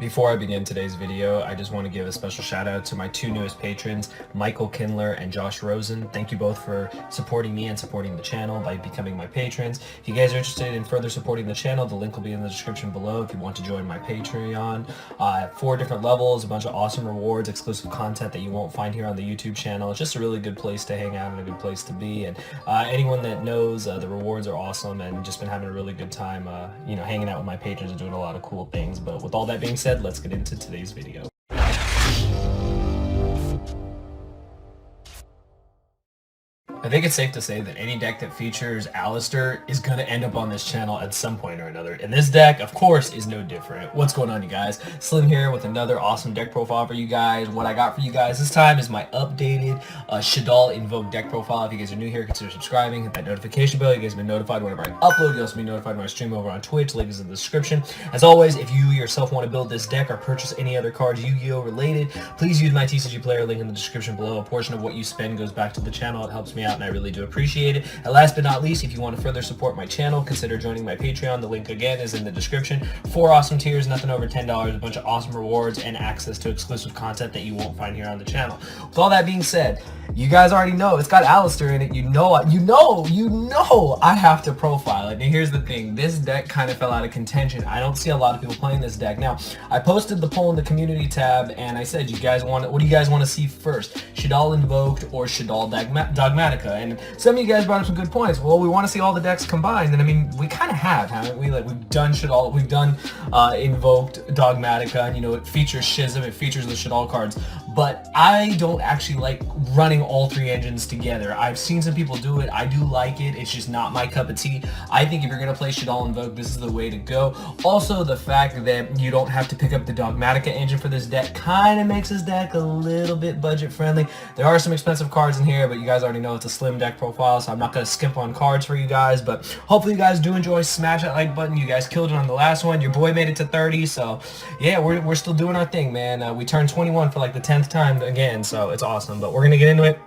Before I begin today's video, I just want to give a special shout out to my two newest patrons, Michael Kindler and Josh Rosen. Thank you both for supporting me and supporting the channel by becoming my patrons. If you guys are interested in further supporting the channel, the link will be in the description below if you want to join my Patreon. 4 different levels, a bunch of awesome rewards, exclusive content that you won't find here on the YouTube channel. It's just a really good place to hang out and a good place to be. And anyone that knows, the rewards are awesome, and just been having a really good time, hanging out with my patrons and doing a lot of cool things. But with all that being said, let's get into today's video. I think it's safe to say that any deck that features Alistair is going to end up on this channel at some point or another. And this deck, of course, is no different. What's going on, you guys? Slim here with another awesome deck profile for you guys. What I got for you guys this time is my updated SHADDOLL INVOKED deck profile. If you guys are new here, consider subscribing. Hit that notification bell. You guys have been notified whenever I upload. You'll also be notified when I stream over on Twitch. Link is in the description. As always, if you yourself want to build this deck or purchase any other cards Yu-Gi-Oh related, please use my TCG player link in the description below. A portion of what you spend goes back to the channel. It helps me out, and I really do appreciate it. And last but not least, if you want to further support my channel, consider joining my Patreon. The link again is in the description. 4 awesome tiers, nothing over $10, a bunch of awesome rewards, and access to exclusive content that you won't find here on the channel. With all that being said, you guys already know it's got Alistair in it. You know I have to profile it. And here's the thing, this deck kind of fell out of contention. I don't see a lot of people playing this deck. Now, I posted the poll in the community tab, and I said, what do you guys want to see first? SHADDOLL Invoked or SHADDOLL Dogmatica? And some of you guys brought up some good points. Well, we want to see all the decks combined, and I mean, we kind of have, haven't we? Like, we've done SHADDOLL, we've done Invoked Dogmatica, and it features Schism, it features the SHADDOLL cards, but I don't actually like running all 3 engines together. I've seen some people do it. I do like it. It's just not my cup of tea. I think if you're gonna play SHADDOLL Invoked, this is the way to go. Also, the fact that you don't have to pick up the Dogmatica engine for this deck kind of makes this deck a little bit budget friendly. There are some expensive cards in here, but you guys already know it's a slim deck profile, so I'm not gonna skimp on cards for you guys. But hopefully you guys do enjoy. Smash that like button. You guys killed it on the last one. Your boy made it to 30, so yeah, we're still doing our thing, man. We turned 21 for like the 10th time again, so it's awesome. But we're gonna get into it.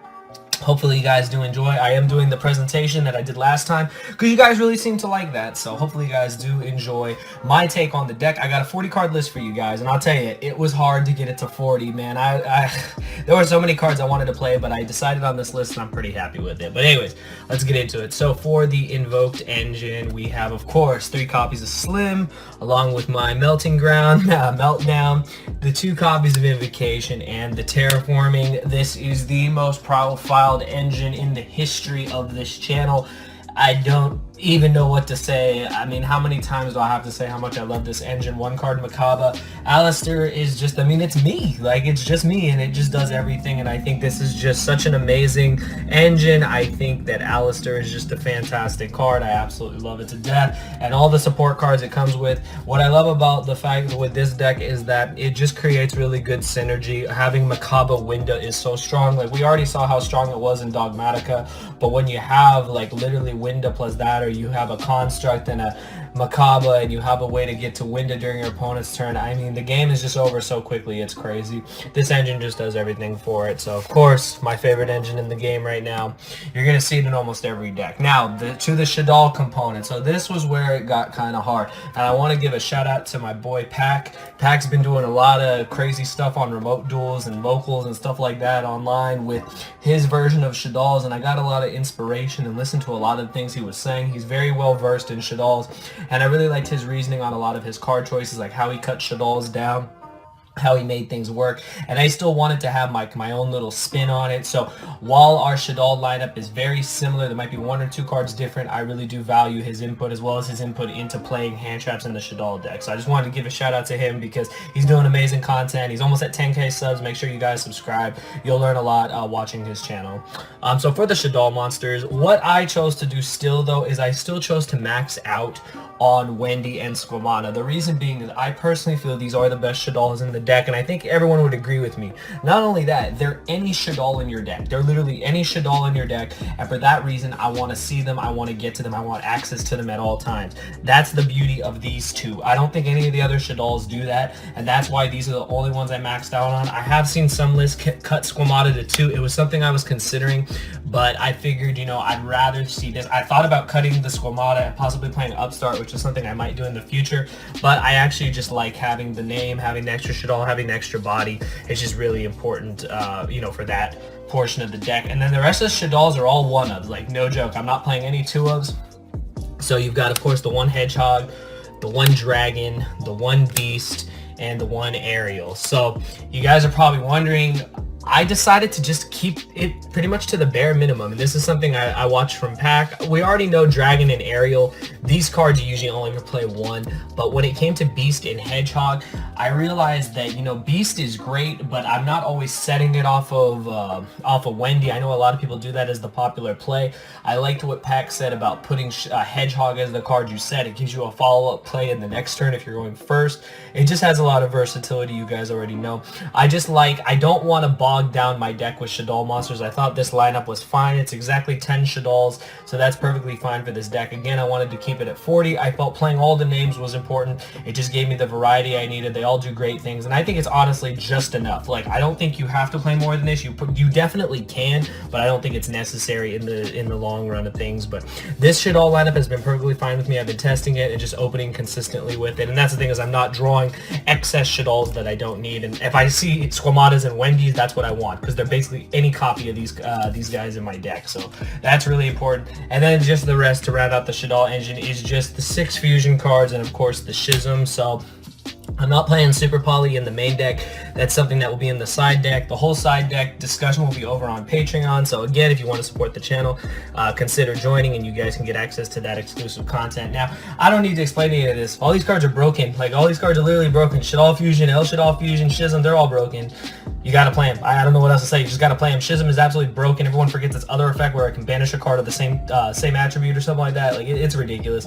Hopefully you guys do enjoy. I am doing the presentation that I did last time because you guys really seem to like that. So hopefully you guys do enjoy my take on the deck. I got a 40 card list for you guys, and I'll tell you, it was hard to get it to 40, man. There were so many cards I wanted to play, but I decided on this list and I'm pretty happy with it. But anyways, let's get into it. So for the Invoked engine, we have, of course, 3 copies of Slim, along with my Melting Ground, Meltdown, the 2 copies of Invocation, and the Terraforming. This is the most profiled engine in the history of this channel. I don't even know what to say. I mean, how many times do I have to say how much I love this engine? 1 card Makaba. Alistair is just, I mean, it's me. Like, it's just me, and it just does everything, and I think this is just such an amazing engine. I think that Alistair is just a fantastic card. I absolutely love it to death, and all the support cards it comes with. What I love about the fact that with this deck is that it just creates really good synergy. Having Makaba Winda is so strong. Like, we already saw how strong it was in Dogmatica, but when you have, like, literally Winda plus that, or you have a Construct and a Makaba, and you have a way to get to Winda during your opponent's turn, I mean, the game is just over so quickly. It's crazy. This engine just does everything for it. So, of course, my favorite engine in the game right now. You're going to see it in almost every deck. Now, to the SHADDOLL component. So this was where it got kind of hard. And I want to give a shout out to my boy Pac. Pac's been doing a lot of crazy stuff on remote duels and locals and stuff like that online with his version of SHADDOLLs, and I got a lot of inspiration and listened to a lot of things he was saying. He's very well versed in SHADDOLLs, and I really liked his reasoning on a lot of his card choices, like how he cut SHADDOLLs down, how he made things work, and I still wanted to have my own little spin on it. So while our SHADDOLL lineup is very similar, there might be 1 or 2 cards different, I really do value his input as well as his input into playing hand traps in the SHADDOLL deck. So I just wanted to give a shout out to him because he's doing amazing content. He's almost at 10k subs. Make sure you guys subscribe. You'll learn a lot watching his channel. So for the SHADDOLL monsters, what I chose to do still though is I still chose to max out on Wendy and Squamata. The reason being is I personally feel these are the best SHADDOLLs in the deck, and I think everyone would agree with me. Not only that, they're any SHADDOLL in your deck. They're literally any SHADDOLL in your deck, and for that reason, I want to see them, I want to get to them, I want access to them at all times. That's the beauty of these 2. I don't think any of the other SHADDOLLs do that, and that's why these are the only ones I maxed out on. I have seen some lists cut Squamata to 2. It was something I was considering, but I figured, I'd rather see this. I thought about cutting the Squamata and possibly playing Upstart which is something I might do in the future. But I actually just like having the name, having the extra Shaddol, having the extra body. It's just really important, for that portion of the deck. And then the rest of the Shaddolls are all 1-ofs, like no joke. I'm not playing any 2-ofs. So you've got, of course, the 1 Hedgehog, the 1 Dragon, the 1 Beast, and the 1 Aerial. So you guys are probably wondering, I decided to just keep it pretty much to the bare minimum, and this is something I watched from Pack. We already know Dragon and Aerial, these cards you usually only play 1, but when it came to Beast and Hedgehog, I realized that, Beast is great, but I'm not always setting it off of Wendy. I know a lot of people do that as the popular play. I liked what Pack said about putting Hedgehog as the card you set. It gives you a follow-up play in the next turn if you're going first. It just has a lot of versatility, you guys already know. I don't want to bog down my deck with Shaddol monsters. I thought this lineup was fine. It's exactly 10 Shaddolls, so that's perfectly fine for this deck. Again, I wanted to keep it at 40. I felt playing all the names was important. It just gave me the variety I needed. They all do great things, and I think it's honestly just enough. Like, I don't think you have to play more than this. You definitely can, but I don't think it's necessary in the long run of things. But this Shaddol lineup has been perfectly fine with me. I've been testing it and just opening consistently with it, and that's the thing, is I'm not drawing excess Shaddolls that I don't need. And if I see Squamatas and Wendy's, that's what I want, because they're basically any copy of these guys in my deck. So that's really important. And then just the rest to round out the Shaddol engine is just the 6 fusion cards and of course the Schism. So I'm not playing Super Poly in the main deck. That's something that will be in the side deck. The whole side deck discussion will be over on Patreon. So again, if you want to support the channel, consider joining, and you guys can get access to that exclusive content. Now, I don't need to explain any of this. All these cards are broken. Like, all these cards are literally broken. Shaddol Fusion, El Shaddol Fusion, Schism, they're all broken. You gotta play them. I don't know what else to say. You just gotta play them. Schism is absolutely broken. Everyone forgets this other effect where I can banish a card of the same attribute or something like that. Like, it's ridiculous.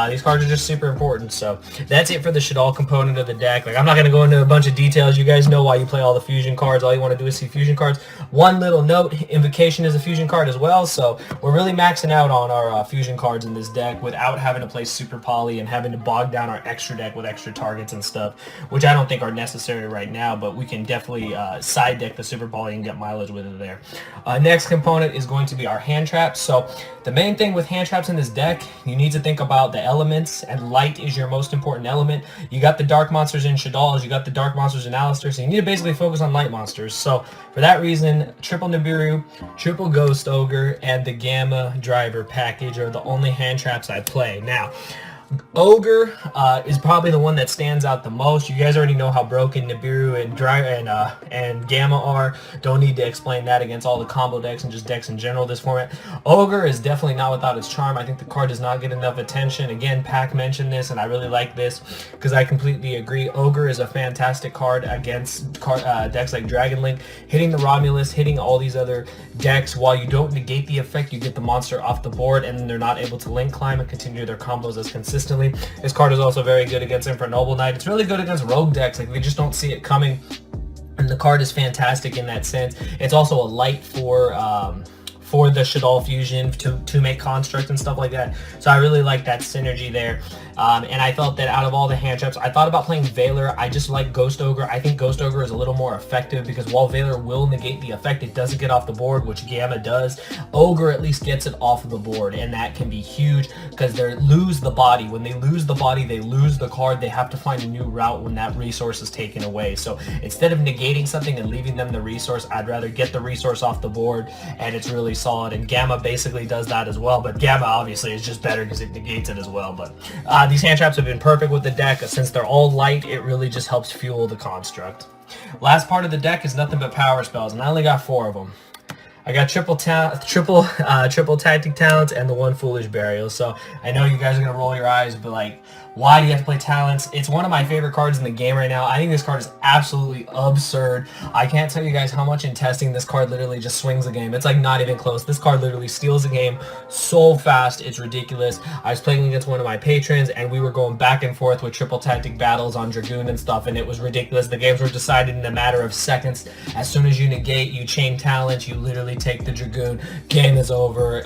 These cards are just super important. So that's it for the Shaddol component of the deck. Like, I'm not gonna go into a bunch of details. You guys know why you play all the fusion cards. All you want to do is see fusion cards. One little note: Invocation is a fusion card as well. So we're really maxing out on our fusion cards in this deck without having to play Super Poly and having to bog down our extra deck with extra targets and stuff, which I don't think are necessary right now. But we can definitely side deck the Super Poly and get mileage with it there. Next component is going to be our hand traps. So the main thing with hand traps in this deck, you need to think about the elements, and light is your most important element. You got the dark monsters in Shaddolls, you got the dark monsters in Alistair, so you need to basically focus on light monsters. So for that reason, triple Nibiru, triple Ghost Ogre, and the Gamma Driver package are the only hand traps I play. Now, Ogre is probably the one that stands out the most. You guys already know how broken Nibiru and Gamma are. Don't need to explain that against all the combo decks and just decks in general this format. Ogre is definitely not without its charm. I think the card does not get enough attention. Again, Pac mentioned this, and I really like this because I completely agree. Ogre is a fantastic card against decks like Dragon Link, hitting the Romulus, hitting all these other decks. While you don't negate the effect, you get the monster off the board, and then they're not able to link climb and continue their combos as consistently. This card is also very good against Infinite Noble Knight. It's really good against rogue decks. Like, they just don't see it coming, and the card is fantastic in that sense. It's also a light for the Shaddol Fusion to make construct and stuff like that. So I really like that synergy there. And I felt that out of all the hand traps, I thought about playing Valor. I just like Ghost Ogre. I think Ghost Ogre is a little more effective because while Valor will negate the effect, it doesn't get off the board, which Gamma does. Ogre at least gets it off of the board, and that can be huge because they lose the body. When they lose the body, they lose the card. They have to find a new route when that resource is taken away. So instead of negating something and leaving them the resource, I'd rather get the resource off the board, and it's really solid. And Gamma basically does that as well, but Gamma obviously is just better because it negates it as well. But these hand traps have been perfect with the deck. Since they're all light, it really just helps fuel the construct. Last part of the deck is nothing but power spells, and I only got 4 of them. I got triple tactic talents and the 1 foolish burial. So I know you guys are gonna roll your eyes, but like, why do you have to play talents? It's one of my favorite cards in the game right now. I think this card is absolutely absurd. I can't tell you guys how much in testing this card literally just swings the game. It's like not even close. This card literally steals the game so fast. It's ridiculous. I was playing against one of my patrons, and we were going back and forth with triple tactic battles on Dragoon and stuff, and it was ridiculous. The games were decided in a matter of seconds. As soon as you negate, you chain talents, you literally take the Dragoon. Game is over.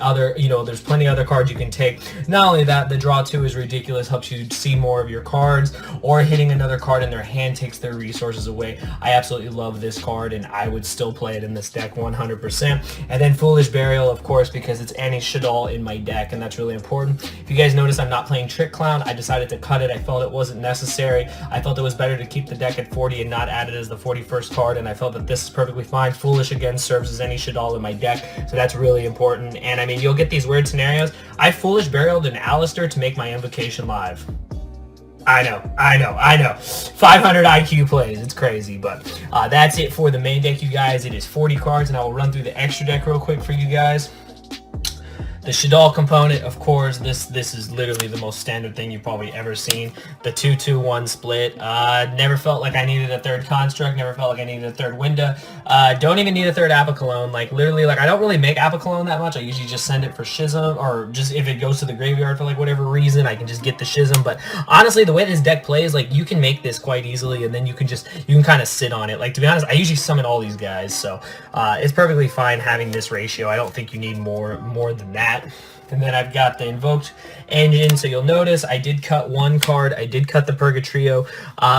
There's plenty of other cards you can take. Not only that, the draw 2 is ridiculous. Helps you see more of your cards, or hitting another card in their hand takes their resources away. I absolutely love this card, and I would still play it in this deck 100%. And then Foolish Burial, of course, because it's any SHADDOLL in my deck, and that's really important. If you guys notice, I'm not playing Trick Clown. I decided to cut it. I felt it wasn't necessary. I felt it was better to keep the deck at 40 and not add it as the 41st card, and I felt that this is perfectly fine. Foolish, again, serves as any SHADDOLL in my deck, so that's really important. And I mean, you'll get these weird scenarios. I Foolish Burialed an Alistair to make my Invocation live. I know. 500 IQ plays. It's crazy, but that's it for the main deck, you guys. It is 40 cards, and I will run through the extra deck real quick for you guys. The SHADDOLL component, of course, this is literally the most standard thing you've probably ever seen. The 2-2-1 split. Never felt like I needed a third construct. Never felt like I needed a third window. Don't even need a third Apocalone. Like, literally, like, I don't really make Apocalone that much. I usually just send it for Schism, or just if it goes to the graveyard for, like, whatever reason, I can just get the Schism. But honestly, the way this deck plays, like, you can make this quite easily, and then you can kind of sit on it. Like, to be honest, I usually summon all these guys, so it's perfectly fine having this ratio. I don't think you need more than that. And then I've got the Invoked engine, so you'll notice I did cut one card. I did cut the Purgatrio.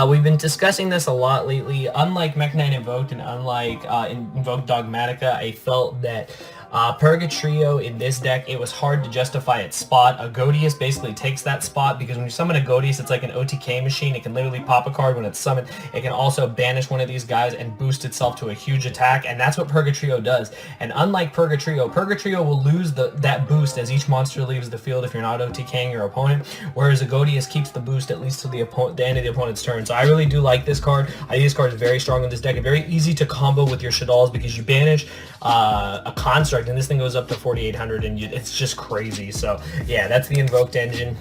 We've been discussing this a lot lately. Unlike Mech Knight Invoked and unlike Invoked Dogmatica, I felt that Purgatrio in this deck, it was hard to justify its spot. A Godius basically takes that spot, because when you summon a Godius, it's like an OTK machine. It can literally pop a card when it's summoned. It can also banish one of these guys and boost itself to a huge attack, and that's what Purgatrio does. And unlike Purgatrio, Purgatrio will lose that boost as each monster leaves the field if you're not OTKing your opponent, whereas a Godius keeps the boost at least to the end of the opponent's turn. So I really do like this card. I think this card is very strong in this deck and very easy to combo with your SHADDOLLs, because you banish a construct, and this thing goes up to 4,800, and it's just crazy. So yeah, that's the Invoked engine.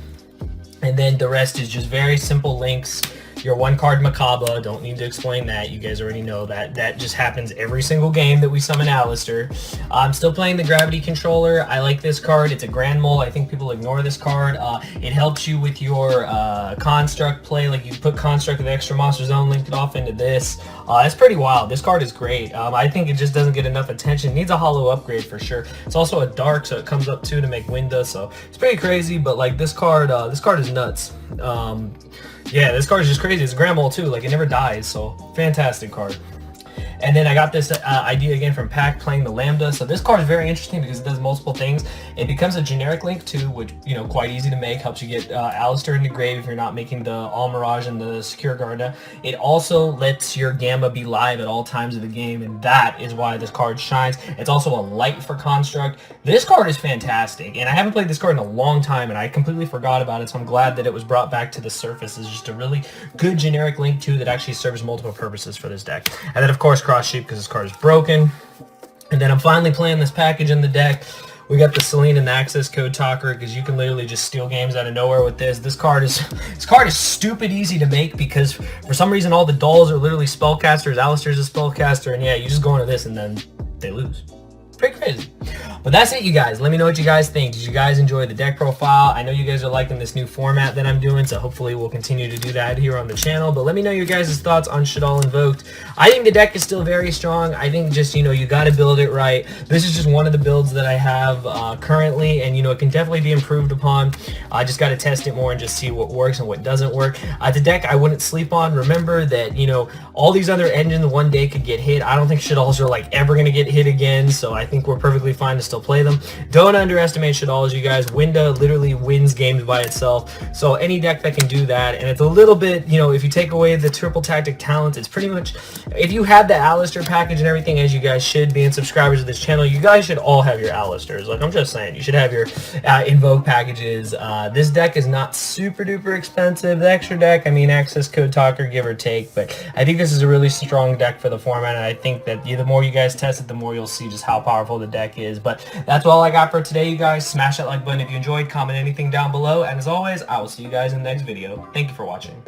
And then the rest is just very simple links. Your one card Macabre, don't need to explain that. You guys already know that. That just happens every single game that we summon Alistair. I'm still playing the Gravity Controller. I like this card. It's a Grand Mole. I think people ignore this card. It helps you with your construct play. Like, you put construct with extra monster zone, link it off into this. It's pretty wild. This card is great. I think it just doesn't get enough attention. It needs a hollow upgrade for sure. It's also a dark, so it comes up too to make window. So it's pretty crazy. But like, this card is nuts. Yeah, this card is just crazy. It's a Grand Mole too. Like, it never dies. So fantastic card. And then I got this idea again from Pack, playing the Lambda. So this card is very interesting because it does multiple things. It becomes a generic link too, which, you know, quite easy to make. Helps you get Alistair into grave if you're not making the All Mirage and the Secure Garda. It also lets your Gamma be live at all times of the game, and that is why this card shines. It's also a light for construct. This card is fantastic, and I haven't played this card in a long time, and I completely forgot about it, so I'm glad that it was brought back to the surface. It's just a really good generic link too that actually serves multiple purposes for this deck. And then, of course, Cross Sheep, because this card is broken. And then I'm finally playing this package in the deck. We got the Selene and the Access Code Talker, because you can literally just steal games out of nowhere with this. This card is stupid easy to make, because for some reason all the dolls are literally spellcasters. Alistair's a spellcaster, and yeah, you just go into this and then they lose. Pretty crazy. But that's it, you guys. Let me know what you guys think. Did you guys enjoy the deck profile? I know you guys are liking this new format that I'm doing, so hopefully we'll continue to do that here on the channel. But let me know your guys' thoughts on SHADDOLL Invoked. I think the deck is still very strong. I think just, you know, you got to build it right. This is just one of the builds that I have currently, and, you know, it can definitely be improved upon. I just got to test it more and just see what works and what doesn't work. The deck I wouldn't sleep on. Remember that, you know, all these other engines one day could get hit. I don't think SHADDOLLs are, like, ever going to get hit again, so I think we're perfectly fine to still play them. Don't underestimate SHADDOLLs, you guys. Winda literally wins games by itself, so any deck that can do that, and it's a little bit, you know, if you take away the triple tactic talents, it's pretty much, if you had the Alistair package and everything, as you guys should, being subscribers to this channel, you guys should all have your Alistairs. Like, I'm just saying, you should have your Invoke packages. This deck is not super duper expensive. The extra deck, I mean, Access Code Talker, give or take, but I think this is a really strong deck for the format, and I think that the more you guys test it, the more you'll see just how powerful the deck is. But that's all I got for today, you guys. Smash that like button if you enjoyed, comment anything down below, and as always, I will see you guys in the next video. Thank you for watching.